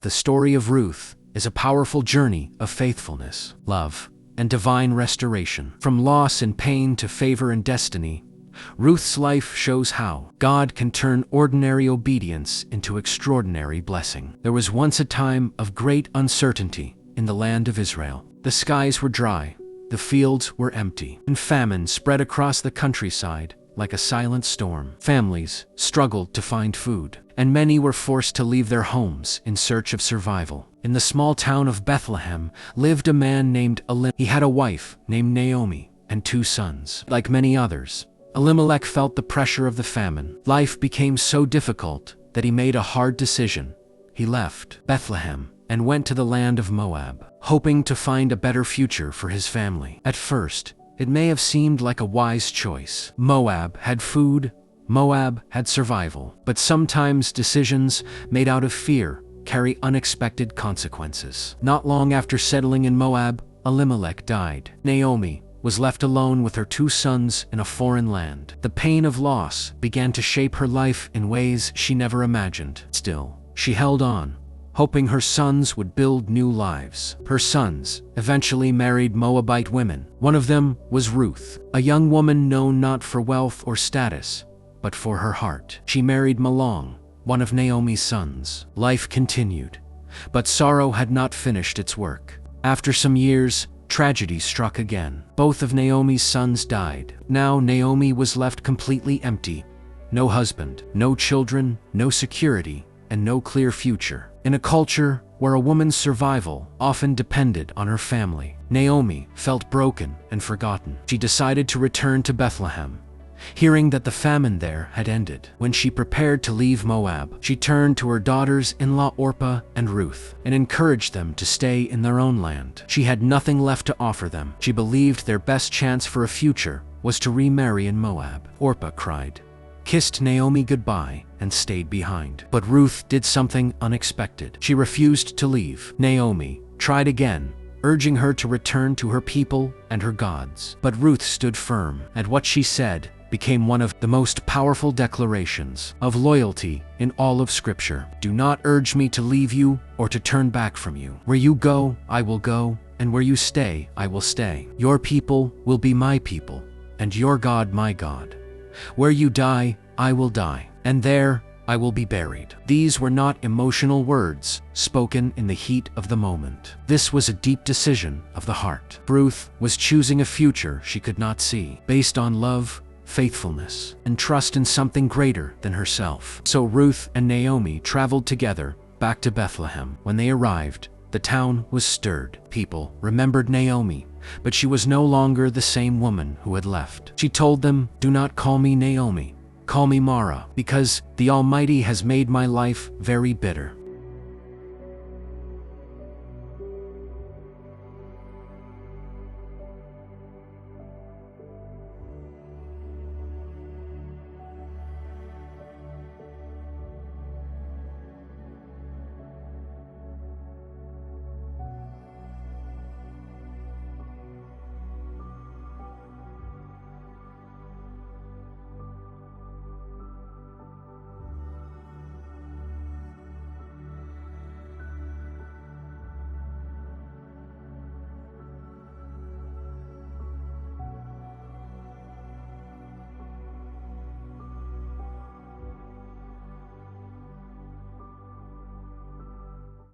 The story of Ruth is a powerful journey of faithfulness, love, and divine restoration. From loss and pain to favor and destiny, Ruth's life shows how God can turn ordinary obedience into extraordinary blessing. There was once a time of great uncertainty in the land of Israel. The skies were dry, the fields were empty, and famine spread across the countryside like a silent storm. Families struggled to find food, and many were forced to leave their homes in search of survival. In the small town of Bethlehem lived a man named Elimelech. He had a wife named Naomi and 2 sons. Like many others, Elimelech felt the pressure of the famine. Life became so difficult that he made a hard decision. He left Bethlehem and went to the land of Moab, hoping to find a better future for his family. At first, it may have seemed like a wise choice. Moab had food, Moab had survival. But sometimes decisions made out of fear carry unexpected consequences. Not long after settling in Moab, Elimelech died. Naomi was left alone with her 2 sons in a foreign land. The pain of loss began to shape her life in ways she never imagined. Still, she held on, hoping her sons would build new lives. Her sons eventually married Moabite women. One of them was Ruth, a young woman known not for wealth or status, but for her heart. She married Mahlon, one of Naomi's sons. Life continued, but sorrow had not finished its work. After some years, tragedy struck again. Both of Naomi's sons died. Now Naomi was left completely empty. No husband, no children, no security, and no clear future. In a culture where a woman's survival often depended on her family, Naomi felt broken and forgotten. She decided to return to Bethlehem, hearing that the famine there had ended. When she prepared to leave Moab, she turned to her daughters-in-law Orpah and Ruth and encouraged them to stay in their own land. She had nothing left to offer them. She believed their best chance for a future was to remarry in Moab. Orpah cried, kissed Naomi goodbye, and stayed behind. But Ruth did something unexpected. She refused to leave. Naomi tried again, urging her to return to her people and her gods. But Ruth stood firm, and what she said became one of the most powerful declarations of loyalty in all of Scripture. Do not urge me to leave you or to turn back from you. Where you go, I will go, and where you stay, I will stay. Your people will be my people, and your God my God. Where you die, I will die, and there I will be buried. These were not emotional words spoken in the heat of the moment. This was a deep decision of the heart. Ruth was choosing a future she could not see, based on love, faithfulness, and trust in something greater than herself. So Ruth and Naomi traveled together back to Bethlehem. When they arrived, the town was stirred. People remembered Naomi, but she was no longer the same woman who had left. She told them, do not call me Naomi, call me Mara, because the Almighty has made my life very bitter.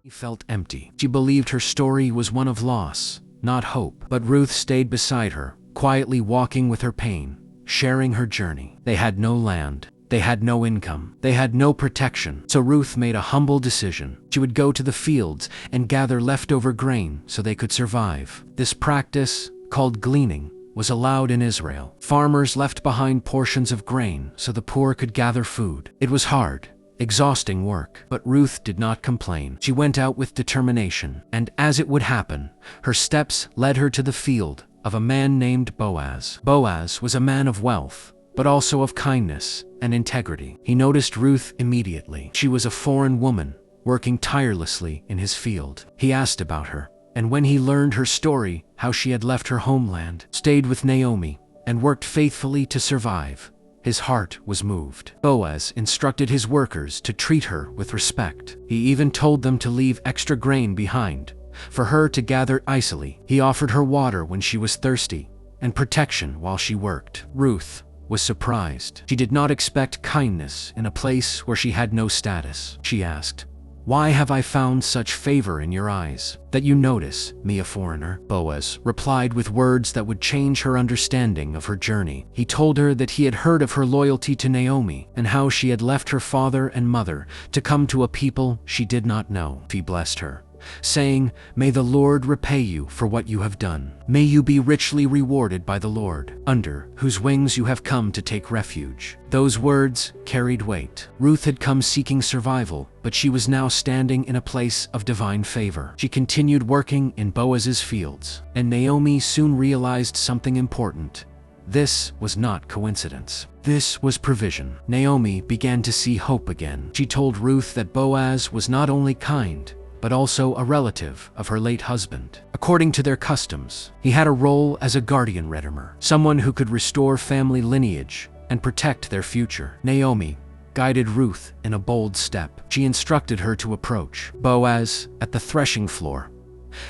She felt empty. She believed her story was one of loss, not hope. But Ruth stayed beside her, quietly walking with her pain, sharing her journey. They had no land. They had no income. They had no protection. So Ruth made a humble decision. She would go to the fields and gather leftover grain so they could survive. This practice, called gleaning, was allowed in Israel. Farmers left behind portions of grain so the poor could gather food. It was hard, exhausting work, but Ruth did not complain. She went out with determination, and as it would happen, her steps led her to the field of a man named Boaz. Boaz was a man of wealth, but also of kindness and integrity. He noticed Ruth immediately. She was a foreign woman, working tirelessly in his field. He asked about her, and when he learned her story, how she had left her homeland, stayed with Naomi, and worked faithfully to survive, his heart was moved. Boaz instructed his workers to treat her with respect. He even told them to leave extra grain behind, for her to gather easily. He offered her water when she was thirsty, and protection while she worked. Ruth was surprised. She did not expect kindness in a place where she had no status. She asked, "Why have I found such favor in your eyes, that you notice me a foreigner?" Boaz replied with words that would change her understanding of her journey. He told her that he had heard of her loyalty to Naomi and how she had left her father and mother to come to a people she did not know. He blessed her, saying, "May the Lord repay you for what you have done. May you be richly rewarded by the Lord, under whose wings you have come to take refuge." Those words carried weight. Ruth had come seeking survival, but she was now standing in a place of divine favor. She continued working in Boaz's fields, and Naomi soon realized something important. This was not coincidence. This was provision. Naomi began to see hope again. She told Ruth that Boaz was not only kind, but also a relative of her late husband. According to their customs, he had a role as a guardian redeemer, someone who could restore family lineage and protect their future. Naomi guided Ruth in a bold step. She instructed her to approach Boaz at the threshing floor.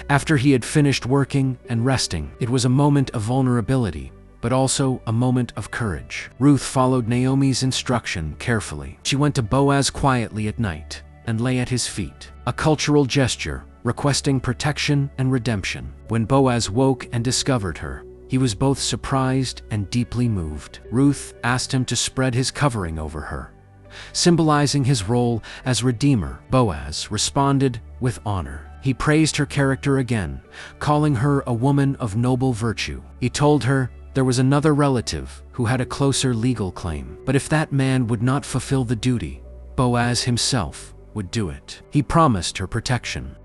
After he had finished working and resting, it was a moment of vulnerability, but also a moment of courage. Ruth followed Naomi's instruction carefully. She went to Boaz quietly at night and lay at his feet, a cultural gesture requesting protection and redemption. When Boaz woke and discovered her, he was both surprised and deeply moved. Ruth asked him to spread his covering over her, symbolizing his role as redeemer. Boaz responded with honor. He praised her character again, calling her a woman of noble virtue. He told her there was another relative who had a closer legal claim, but if that man would not fulfill the duty, Boaz himself would do it. He promised her protection.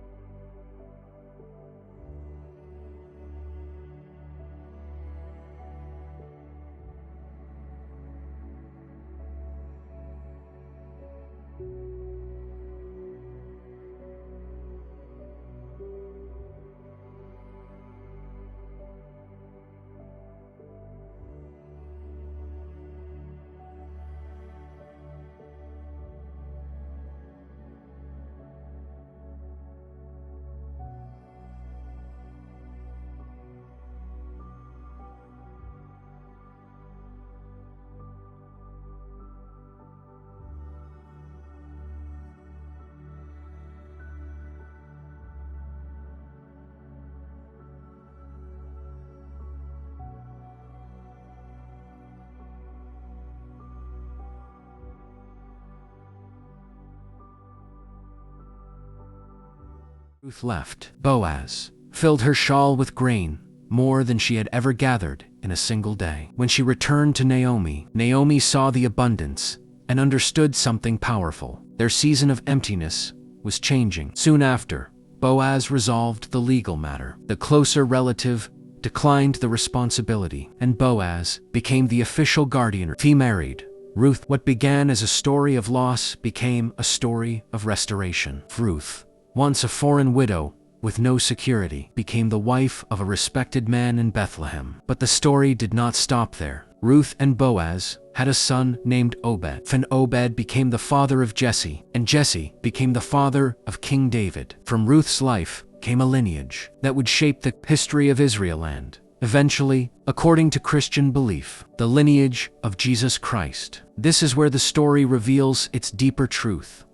Ruth left. Boaz filled her shawl with grain, more than she had ever gathered in a single day. When she returned to Naomi, Naomi saw the abundance and understood something powerful. Their season of emptiness was changing. Soon after, Boaz resolved the legal matter. The closer relative declined the responsibility, and Boaz became the official guardian. He married Ruth. What began as a story of loss became a story of restoration. Ruth, once a foreign widow with no security, became the wife of a respected man in Bethlehem. But the story did not stop there. Ruth and Boaz had a son named Obed. And Obed became the father of Jesse, and Jesse became the father of King David. From Ruth's life came a lineage that would shape the history of Israel land. Eventually, according to Christian belief, the lineage of Jesus Christ. This is where the story reveals its deeper truth.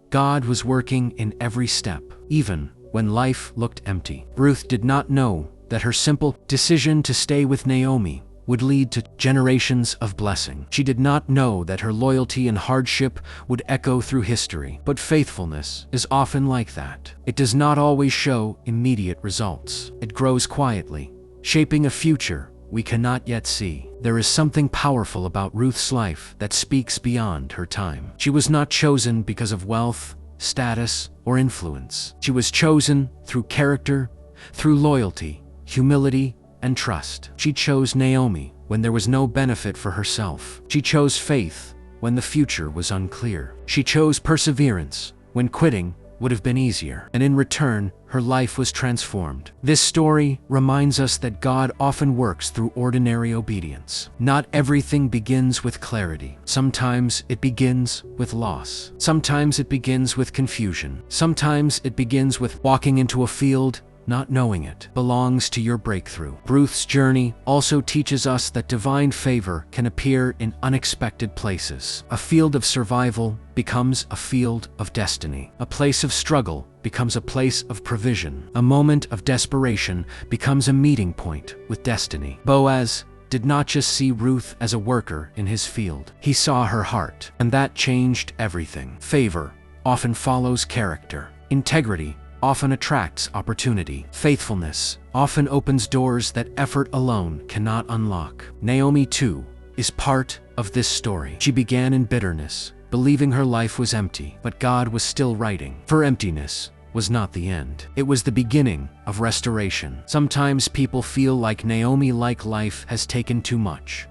God was working in every step, even when life looked empty. Ruth did not know that her simple decision to stay with Naomi would lead to generations of blessing. She did not know that her loyalty and hardship would echo through history. But faithfulness is often like that. It does not always show immediate results. It grows quietly, shaping a future we cannot yet see. There is something powerful about Ruth's life that speaks beyond her time. She was not chosen because of wealth, status, or influence. She was chosen through character, through loyalty, humility, and trust. She chose Naomi when there was no benefit for herself. She chose faith when the future was unclear. She chose perseverance when quitting would have been easier, and in return, her life was transformed. This story reminds us that God often works through ordinary obedience. Not everything begins with clarity. Sometimes it begins with loss. Sometimes it begins with confusion. Sometimes it begins with walking into a field not knowing it belongs to your breakthrough. Ruth's journey also teaches us that divine favor can appear in unexpected places. A field of survival becomes a field of destiny. A place of struggle becomes a place of provision. A moment of desperation becomes a meeting point with destiny. Boaz did not just see Ruth as a worker in his field. He saw her heart, and that changed everything. Favor often follows character. Integrity often attracts opportunity. Faithfulness often opens doors that effort alone cannot unlock. Naomi, too, is part of this story. She began in bitterness, believing her life was empty, but God was still writing. Her emptiness was not the end. It was the beginning of restoration. Sometimes people feel like Naomi, like life has taken too much,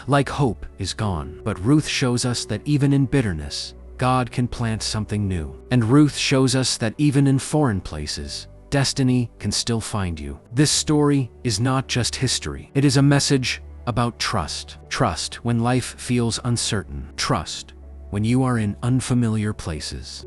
like hope is gone. But Ruth shows us that even in bitterness, God can plant something new. And Ruth shows us that even in foreign places, destiny can still find you. This story is not just history. It is a message about trust. Trust when life feels uncertain. Trust when you are in unfamiliar places.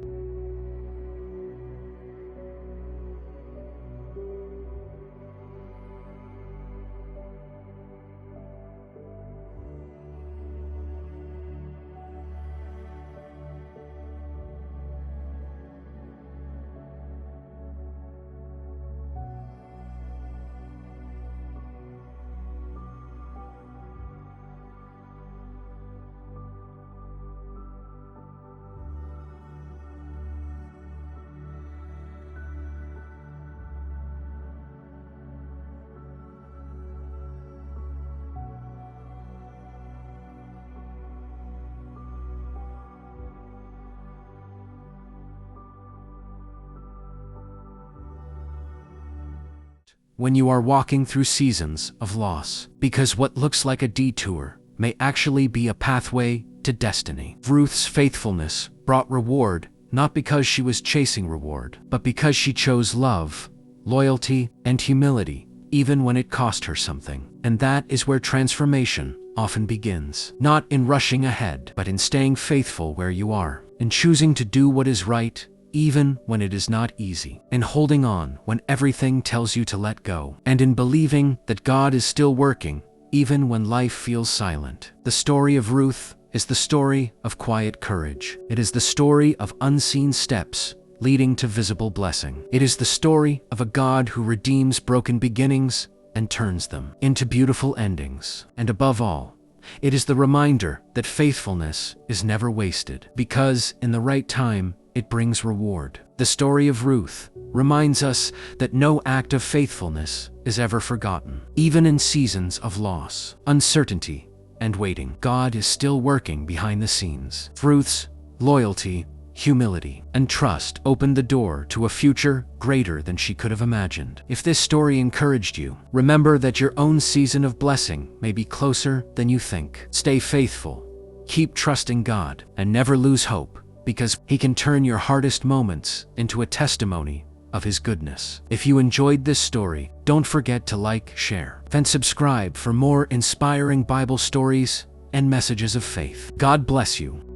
When you are walking through seasons of loss, because what looks like a detour may actually be a pathway to destiny. Ruth's faithfulness brought reward, not because she was chasing reward, but because she chose love, loyalty, and humility, even when it cost her something. And that is where transformation often begins. Not in rushing ahead, but in staying faithful where you are, in choosing to do what is right, even when it is not easy, in holding on when everything tells you to let go, and in believing that God is still working, even when life feels silent. The story of Ruth is the story of quiet courage. It is the story of unseen steps leading to visible blessing. It is the story of a God who redeems broken beginnings and turns them into beautiful endings. And above all, it is the reminder that faithfulness is never wasted, because in the right time, it brings reward. The story of Ruth reminds us that no act of faithfulness is ever forgotten. Even in seasons of loss, uncertainty, and waiting, God is still working behind the scenes. Ruth's loyalty, humility, and trust opened the door to a future greater than she could have imagined. If this story encouraged you, remember that your own season of blessing may be closer than you think. Stay faithful, keep trusting God, and never lose hope, because He can turn your hardest moments into a testimony of His goodness. If you enjoyed this story, don't forget to like, share, and subscribe for more inspiring Bible stories and messages of faith. God bless you.